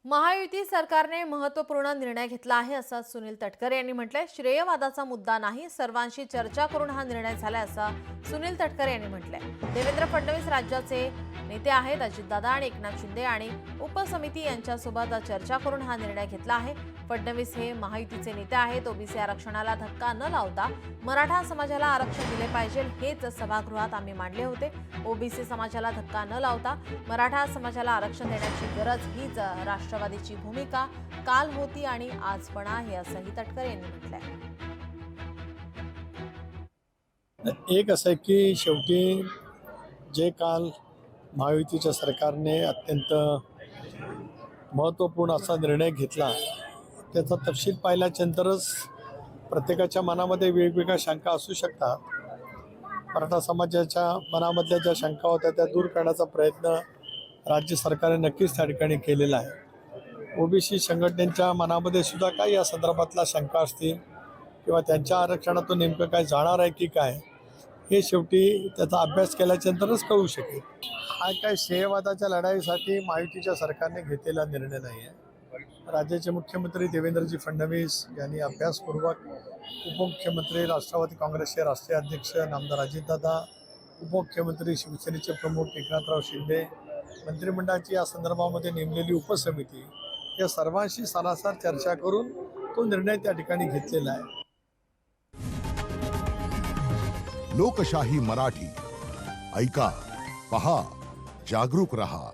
महायुती सरकारने महत्त्वपूर्ण निर्णय घेतला आहे असं सुनील तटकरे यांनी म्हटलंय। श्रेयवादाचा मुद्दा नाही, सर्वांशी चर्चा करून हा निर्णय झालाय असं सुनील तटकरे यांनी म्हटलंय। देवेंद्र फडणवीस राज्याचे नेते आहेत। अजितदादा आणि एकनाथ शिंदे आणि उपसमिती यांच्यासोबत चर्चा करून हा निर्णय घेतला आहे। फडणवीस हे महायुतीचे नेते आहेत। ओबीसी आरक्षणाला धक्का न लावता मराठा समाजाला आरक्षण दिले पाहिजे हेच सभागृहात आम्ही मांडले होते। ओबीसी समाजाला धक्का न लावता मराठा समाजाला आरक्षण देण्याची गरज हीच राष्ट्रवादीची भूमिका काल होती आणि आज पण आहे असंही तटकरे यांनी म्हटलंय। एक असं की शेवटी जे काल महायुतीच्या सरकारने अत्यंत महत्त्वपूर्ण असा निर्णय घेतला त्याचा तपशील पाहिल्यानंतरच प्रत्येकाच्या मनामध्ये वेगवेगळ्या शंका असू शकतात। मराठा समाजाच्या मनामधल्या ज्या शंका होत्या त्या दूर करण्याचा प्रयत्न राज्य सरकारने नक्कीच त्या ठिकाणी केलेला आहे। ओबीसी संघटनेच्या मनामध्ये सुद्धा काही या संदर्भातल्या शंका असतील किंवा त्यांच्या आरक्षणातून नेमकं काय जाणार आहे की काय हे शेवटी त्याचा अभ्यास केल्यानंतरच कळू शकेल। हा काय श्रेयवादाच्या लढाईसाठी महायुतीच्या सरकारने घेतलेला निर्णय नाही आहे। राज्याचे मुख्यमंत्री देवेंद्रजी फडणवीस यांनी अभ्यासपूर्वक उपमुख्यमंत्री राष्ट्रवादी काँग्रेसचे राष्ट्रीय अध्यक्ष नामदार अजितदादा, उपमुख्यमंत्री शिवसेनेचे प्रमुख एकनाथराव शिंदे, मंत्रिमंडळाची या संदर्भामध्ये नेमलेली उपसमिती या सर्वांशी सारासार चर्चा करून तो निर्णय त्या ठिकाणी घेतलेला आहे। लोकशाही मराठी ऐका, पहा, जागरूक रहा।